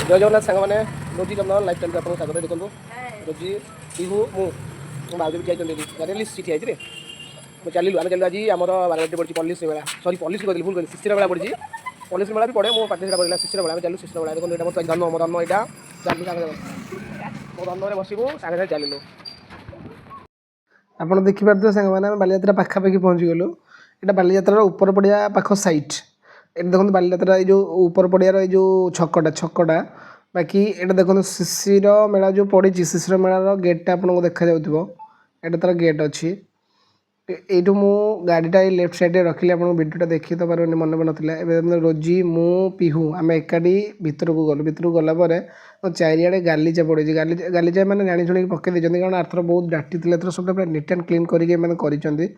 जय जगन्नाथ सांग मैंने रोजी चंदन लाइफ स्टाइल आपको स्वागत देखो रोजी पिहू मु बाबू भी जाइए गाड़ी सीट आई मुझे चलू आम चलू आज आम बारगटी पड़ी पल्लिश मेला सरी पल्लिश कर भूल कर शिशिर मेला पड़ी पल्लिश मेला भी पड़े मो पार्टी से पड़ा शिशिर मेला चलू शिशिर मेला देखो ये मोर धन मो धन यहाँ चलू सागे मो धन में बसबू सागे सागे चलू आप देखिपे सांग मैंने बालीजात्रा पाखापाखि पहुँची गलु यहाँ बालीजात्रार ऊपर पड़िया पाख सैट ये देखो बालीजात्रा जो ऊपर पड़ियार जो छकटा बाकी ये देखो शिशिर मेला जो पड़ी शिशिर मेलार गेटा आपको देखा यहाँ तार गेट अच्छी यू मु गाड़ीटा लेफ्ट साइड रखिली आप भिडियोटा देखी तो पारे मन भी नाला रोजी मु पिहू आम एकाठी भितर को गलु भितर को गलापर चारिड़े गालीचा पड़ी गालीचा मैंने जाणी शुणी पकई देते कारण आरथर बहुत डाटी थी सब पूरा नीट एंड क्लीन करके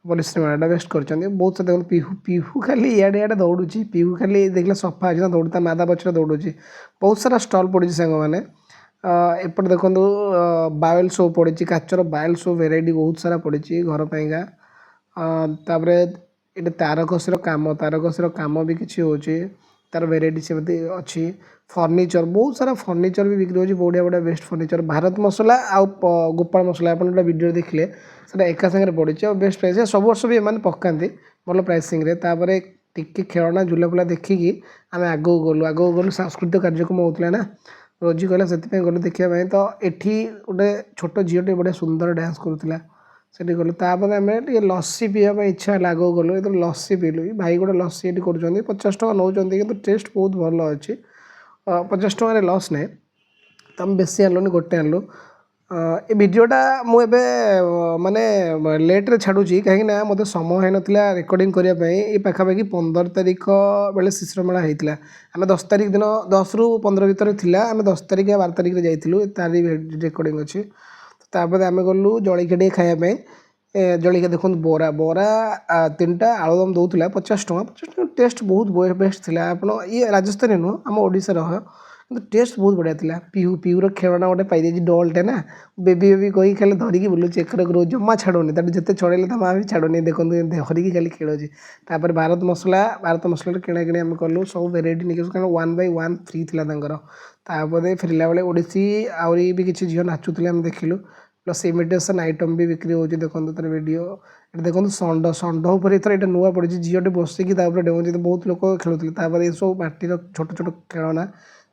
पुलिस मेलाटा बेस्ट कर बहुत से देखो पिहू पिहू खाली इे इे दौड़ी पिहू खाली देखले सफा अच्छी ना दौड़ मादा पचर दौड़ी बहुत सारा स्टल पड़ी सांग मैंने एपटे देखो बायल सो पड़ी काचर बायल सो भेराइटी बहुत सारा पड़ी घर पाइंका तापर ये तारकसीर काम भी किसी हो तार भेराइटी सेमती अच्छी फर्निचर बहुत सारा फर्निचर भी बिक्री होची बढ़िया बढ़िया बेस्ट फर्निचर भारत मसला आउ गोपाल मसला आप वीडियो देखिले से एका सागर पड़ी और बेस्ट प्राइस सब वर्ष भी एम पकाती भल प्राइसिंग तापर टिके खेलना झुलाफुला देखिकी आम आगू गलु सांस्कृतिक कार्यक्रम होता ना रोजी कहला से गलु देखापी तो ये गोटे छोट झीटे बढ़िया सुंदर डांस करूला से गलु तापर आम लस्सी पीवा इच्छा है आगू गलु ये लस्सी पीलु भाई गोटे लस्सी ये कर 50 टका नौ कि टेस्ट बहुत भल अच्छी 50 टकर लस ना तो आम बेसी आनलुनि गोटे आनलु ये वीडियोटा मुझे माने लेट्रे छाड़ुची कहीं मत समय है ना रेकर्डिंग करने ये पाखापाखि 15 तारिख बेले शिशिर मेला होता आम 10 तारिख दिन 10 ରୁ 15 भितर थिला आम 10 तारिख या 12 तारिख जाइलु तारी रेकर्डिंग अच्छी तापर आम गलु जलिखा टे खायापी जलिखा देखो बरा बरा 3टा आलुदम दौला 50 टका टेस्ट बहुत बेस्ट थी आप ये राजस्थानी नुह आम ओडिशा কিন্তু টেস্ট ବହୁତ ବଢ଼ିଆ ଥିଲା ପିହୁର ଖେଳନା ଗୋଟେ ପାଇଯାଇଛି ଡଲ୍ଟେ ନା ବେବି କହି ଖାଲି ଧରିକି ବୁଲୁଛି ଏକର ଜମା ଛାଡ଼ୁନି ତାଠୁ ଯେତେ ଛଡ଼େଇଲେ ତା ମାଆ ବି ଛାଡ଼ୁନି ଦେଖନ୍ତୁ ଏମିତି ଧରିକି ଖାଲି ଖେଳୁଛି ତାପରେ ଭାରତ ମସଲାରେ କିଣାକିଣି ଆମେ କଲୁ ସବୁ ଭେରାଇଟି ନେଇକି କାରଣ 1/1 ଫ୍ରି ଥିଲା ତାଙ୍କର ତାପରେ ଫେରିଲା ବେଳେ ଓଡ଼ିଶୀ ଆହୁରି ବି କିଛି ଝିଅ ନାଚୁଥିଲେ ଆମେ ଦେଖିଲୁ ପ୍ଲସ୍ ଇମିଟେସନ୍ ଆଇଟମ୍ ବି ବିକ୍ରି ହେଉଛି ଦେଖନ୍ତୁ ତାର ଭିଡ଼ିଓ ଏଠି ଦେଖନ୍ତୁ ଷଣ୍ଢ ଉପରେ ଏଥର ଏଇଟା ନୂଆ ପଡ଼ିଛି ଝିଅଟେ ବସିକି ତା ଉପରେ ଡେଉଁଛି ବହୁତ ଲୋକ ଖେଳୁଥିଲେ ତାପରେ ଏସବୁ ମାଟିର ଛୋଟ ଛୋଟ ଖେଳନା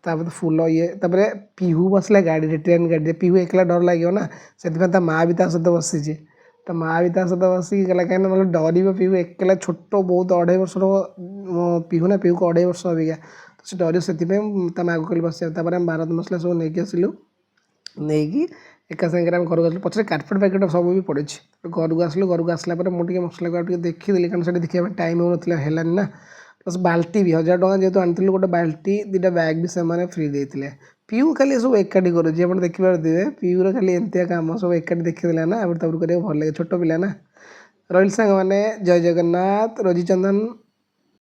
तापर फूल ये तापर पिहू बसला गाड़ी ट्रेन गाड़ी पिहू एकला डर लगे ना से माँ भी सहित बसी तो माँ भी सहित बसिक गला कहीं ना डर पिहू एकला छोट बहुत 2.5 वर्ष पिहू ना पिहू को 2.5 वर्ष अबिका तो से डर से माँ को कहली बस आम भारत मसला सब नहीं आसलु नहीं एका सागर आम घर को पचर कार्पेट पैकेट सब भी पड़ी घर को आसला मुझे मसला को देखीदी कारण से देखा टाइम हो नानी ना प्लस बाल्टी भी 1000 टका जेहतु आनी गोटे बाल्टी 2टा बैग भी से फ्री देते पिहू खाली सब एकाठी करुच्छे आप देखिपे पिहूर खाली एमती कम सब एकाठी देखीदेला ना तापर कर भल लगे छोट पिला ना रही सांग मैंने जय जगन्नाथ रोजी चंदन।